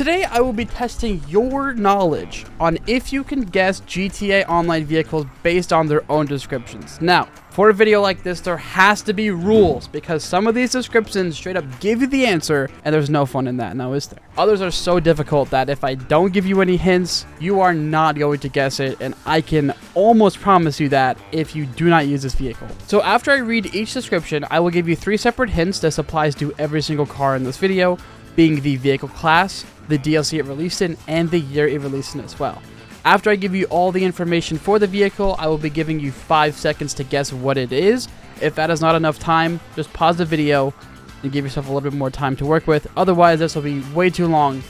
today I will be testing your knowledge on if you can guess GTA Online vehicles based on their own descriptions. Now, for a video like this, there has to be rules because some of these descriptions straight up give you the answer and there's no fun in that, now is there? Others are so difficult that if I don't give you any hints, you are not going to guess it, and I can almost promise you that if you do not use this vehicle. So after I read each description, I will give you 3 separate hints. This applies to every single car in this video, being the vehicle class, the DLC it released in, and the year it released in as well. After I give you all the information for the vehicle, I will be giving you 5 seconds to guess what it is. If that is not enough time, just pause the video and give yourself a little bit more time to work with. Otherwise, this will be way too long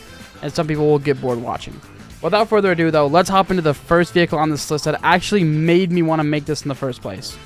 and some people will get bored watching. Without further ado though, let's hop into the first vehicle on this list that actually made me want to make this in the first place.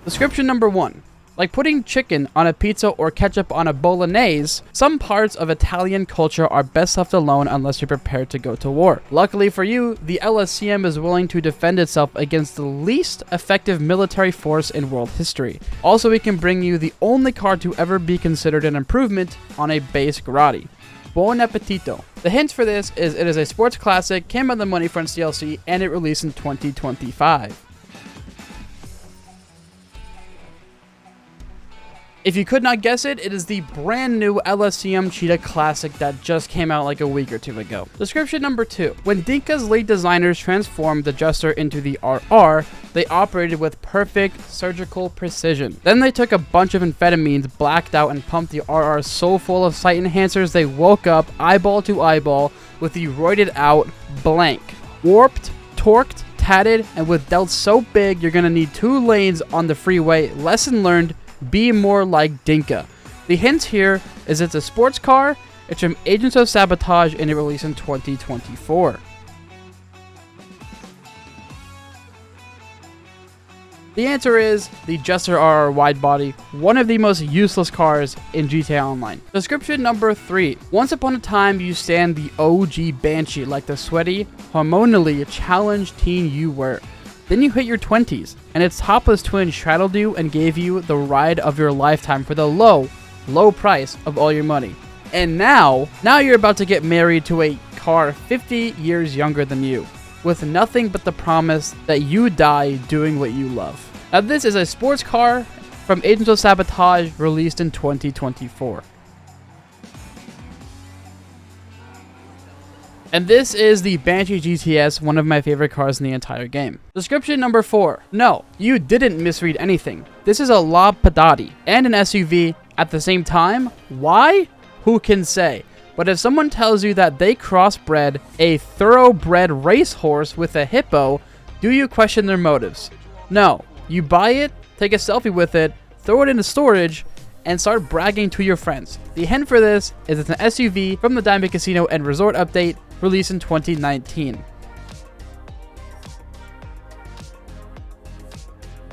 Description number 1. Like putting chicken on a pizza or ketchup on a bolognese, some parts of Italian culture are best left alone unless you're prepared to go to war. Luckily for you, the LSCM is willing to defend itself against the least effective military force in world history. Also, we can bring you the only car to ever be considered an improvement on a base Groovy. Buon appetito. The hint for this is it is a sports classic, came out of the Money Fronts DLC, and it released in 2025. If you could not guess it, it is the brand new LSCM Cheetah Classic that just came out like a week or 2 ago. Description number 2. When Dinka's lead designers transformed the Jester into the RR, they operated with perfect surgical precision. Then they took a bunch of amphetamines, blacked out, and pumped the RR so full of sight enhancers they woke up eyeball to eyeball with the roided out blank. Warped, torqued, tatted, and with delts so big you're gonna need 2 lanes on the freeway. Lesson learned. Be more like Dinka. The hint here is it's a sports car, it's from Agents of Sabotage, and it released in 2024. The answer is the Jester RR wide body, one of the most useless cars in GTA Online. Description number 3. Once upon a time, you stand the OG Banshee like the sweaty, hormonally challenged teen you were. Then you hit your 20s, and its topless twin straddled you and gave you the ride of your lifetime for the low price of all your money. And now you're about to get married to a car 50 years younger than you, with nothing but the promise that you die doing what you love. Now this is a sports car from Agents of Sabotage, released in 2024. And this is the Banshee GTS, one of my favorite cars in the entire game. Description number 4. No, you didn't misread anything. This is a La Padati and an SUV at the same time. Why? Who can say? But if someone tells you that they crossbred a thoroughbred racehorse with a hippo, do you question their motives? No. You buy it, take a selfie with it, throw it into storage, and start bragging to your friends. The hint for this is it's an SUV from the Diamond Casino and Resort update, released in 2019.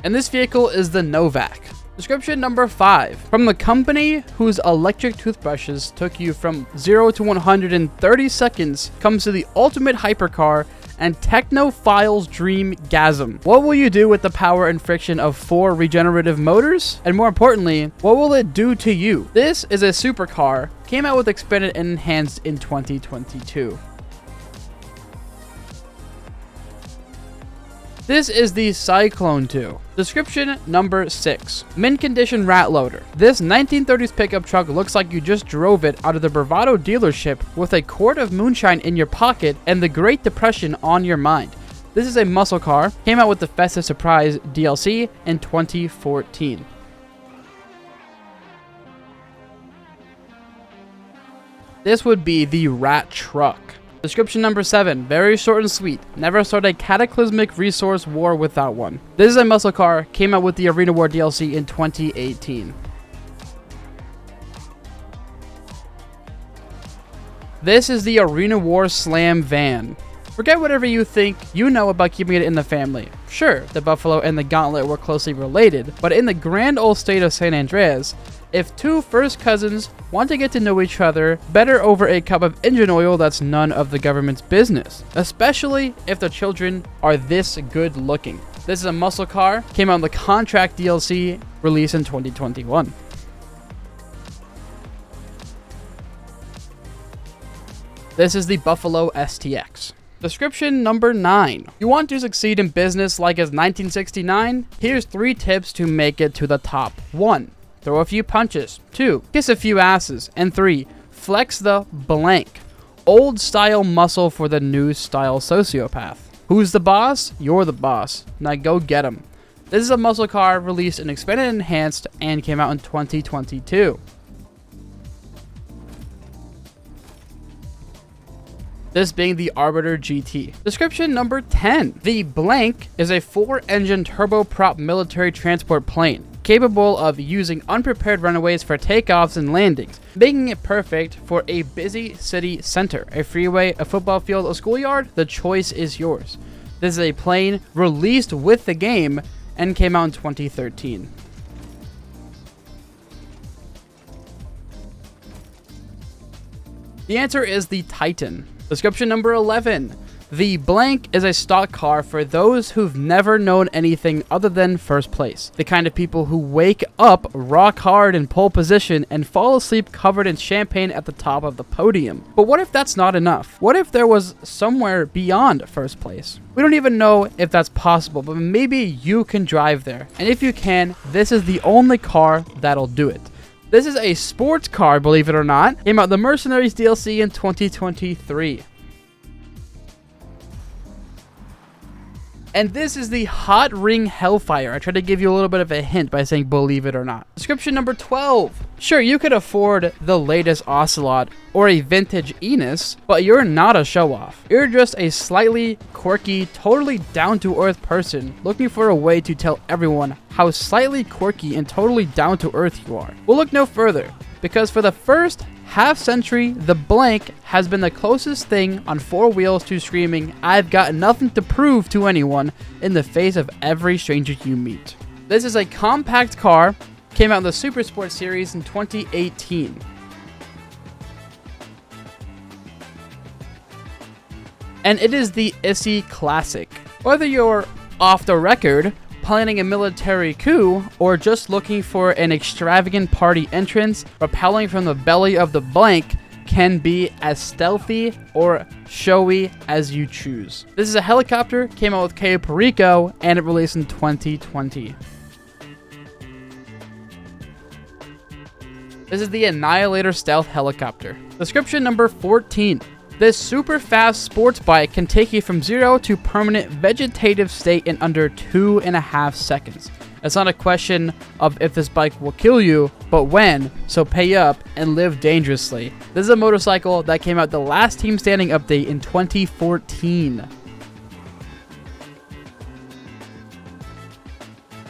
And this vehicle is the Novak. Description number 5. From the company whose electric toothbrushes took you from 0 to 100 in 30 seconds comes to the ultimate hypercar and technophile's dream gasm. What will you do with the power and friction of 4 regenerative motors? And more importantly, what will it do to you? This is a supercar, came out with expanded and enhanced in 2022. This is the Cyclone 2. Description number 6. Mint condition rat loader. This 1930s pickup truck looks like you just drove it out of the Bravado dealership with a quart of moonshine in your pocket and the Great Depression on your mind. This is a muscle car, came out with the Festive Surprise DLC in 2014. This would be the Rat Truck. Description number 7. Very short and sweet. Never start a cataclysmic resource war without one. This is a muscle car, came out with the Arena War DLC in 2018. This is the Arena War Slam van. Forget whatever you think you know about keeping it in the family. Sure, the Buffalo and the Gauntlet were closely related, but in the grand old state of San Andreas, if 2 first cousins want to get to know each other, better over a cup of engine oil that's none of the government's business, especially if the children are this good looking. This is a muscle car, came out in the Contract DLC, released in 2021. This is the Buffalo STX. Description number 9. You want to succeed in business like it's 1969? Here's 3 tips to make it to the top. 1. Throw a few punches. 2. Kiss a few asses. And 3. Flex the blank. Old style muscle for the new style sociopath. Who's the boss? You're the boss. Now go get him. This is a muscle car released in Expanded and Enhanced and came out in 2022. This being the Arbiter GT. Description number 10. The blank is a 4-engine turboprop military transport plane, capable of using unprepared runaways for takeoffs and landings, making it perfect for a busy city center, a freeway, a football field, a schoolyard. The choice is yours. This is a plane released with the game and came out in 2013. The answer is the Titan. Description number 11. The blank is a stock car for those who've never known anything other than first place. The kind of people who wake up rock hard in pole position and fall asleep covered in champagne at the top of the podium. But what if that's not enough? What if there was somewhere beyond first place? We don't even know if that's possible, but maybe you can drive there. And if you can, this is the only car that'll do it. This is a sports car, believe it or not. Came out the Mercenaries DLC in 2023. And this is the Hot Ring Hellfire. I tried to give you a little bit of a hint by saying believe it or not. Description number 12. Sure, you could afford the latest Ocelot or a vintage Enos, but you're not a show-off. You're just a slightly quirky, totally down-to-earth person looking for a way to tell everyone how slightly quirky and totally down-to-earth you are. We'll look no further, because for the first half-century, the blank has been the closest thing on 4 wheels to screaming, "I've got nothing to prove to anyone," in the face of every stranger you meet. This is a compact car, came out in the Super Sport series in 2018. And it is the Issy Classic. Whether you're off the record, planning a military coup, or just looking for an extravagant party entrance, rappelling from the belly of the blank can be as stealthy or showy as you choose. This is a helicopter, came out with Cayo Perico, and it released in 2020. This is the Annihilator Stealth Helicopter. Description number 14. This super fast sports bike can take you from 0 to permanent vegetative state in under 2.5 seconds. It's not a question of if this bike will kill you, but when, so pay up and live dangerously. This is a motorcycle that came out the last Team Standing update in 2014.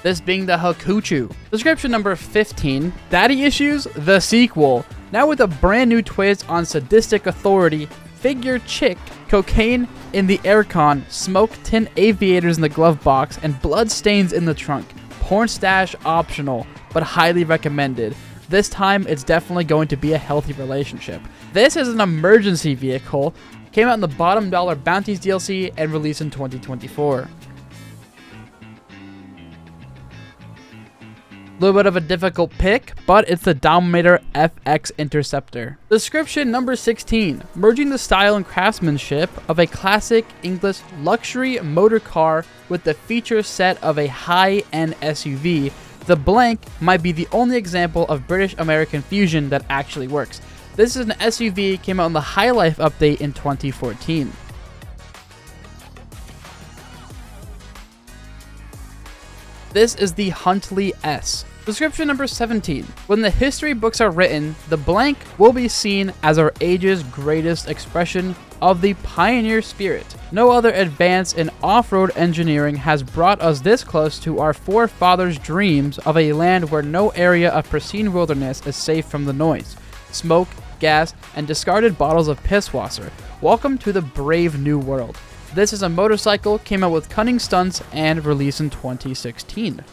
This being the Hakuchu. Description number 15. Daddy Issues, the sequel. Now with a brand new twist on sadistic authority, figure chick, cocaine in the aircon, smoke tin aviators in the glove box, and blood stains in the trunk. Porn stash optional, but highly recommended. This time, it's definitely going to be a healthy relationship. This is an emergency vehicle, came out in the Bottom Dollar Bounties DLC, and released in 2024. Little bit of a difficult pick, but it's the Dominator FX Interceptor. Description number 16. Merging the style and craftsmanship of a classic English luxury motor car with the feature set of a high-end SUV, the blank might be the only example of British-American fusion that actually works. This is an SUV, came out in the High Life update in 2014. This is the Huntley S. Description number 17. When the history books are written, the blank will be seen as our age's greatest expression of the pioneer spirit. No other advance in off-road engineering has brought us this close to our forefathers' dreams of a land where no area of pristine wilderness is safe from the noise, smoke, gas, and discarded bottles of pisswasser. Welcome to the brave new world. This is a motorcycle, came out with cunning stunts, and released in 2016.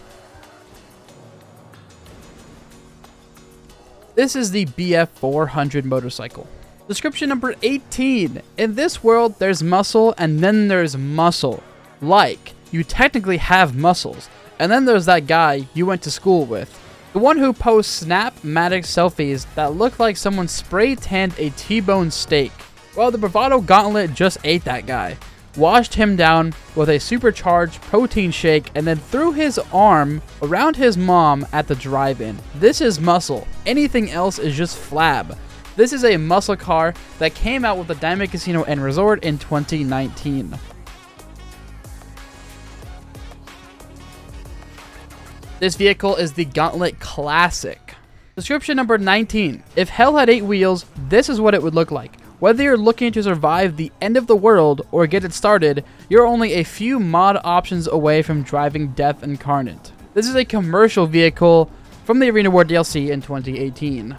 This is the BF400 motorcycle. Description number 18. In this world, there's muscle and then there's muscle. Like, you technically have muscles. And then there's that guy you went to school with. The one who posts Snapmatic selfies that look like someone spray tanned a T-bone steak. Well, the Bravado Gauntlet just ate that guy, washed him down with a supercharged protein shake, and then threw his arm around his mom at the drive-in. This is muscle. Anything else is just flab. This is a muscle car that came out with the Diamond Casino and Resort in 2019. This vehicle is the Gauntlet Classic. Description number 19. If hell had 8 wheels, this is what it would look like. Whether you're looking to survive the end of the world or get it started, you're only a few mod options away from driving death incarnate. This is a commercial vehicle from the Arena War DLC in 2018.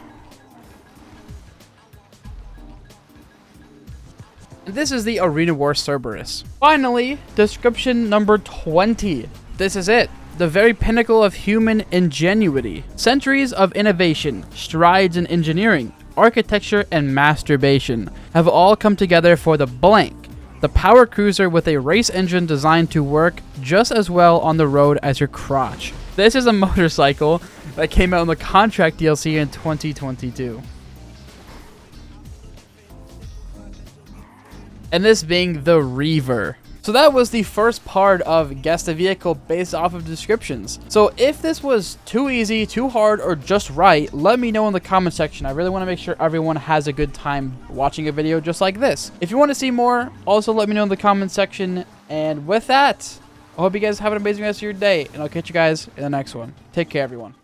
And this is the Arena War Cerberus. Finally, description number 20. This is it. The very pinnacle of human ingenuity. Centuries of innovation, strides in engineering, architecture, and masturbation have all come together for the blank. The power cruiser with a race engine designed to work just as well on the road as your crotch. This is a motorcycle that came out in the Contract DLC in 2022. And this being the Reaver. So that was the first part of Guess the Vehicle based off of descriptions. So if this was too easy, too hard, or just right, let me know in the comment section. I really want to make sure everyone has a good time watching a video just like this. If you want to see more, also let me know in the comment section. And with that, I hope you guys have an amazing rest of your day, and I'll catch you guys in the next one. Take care, everyone.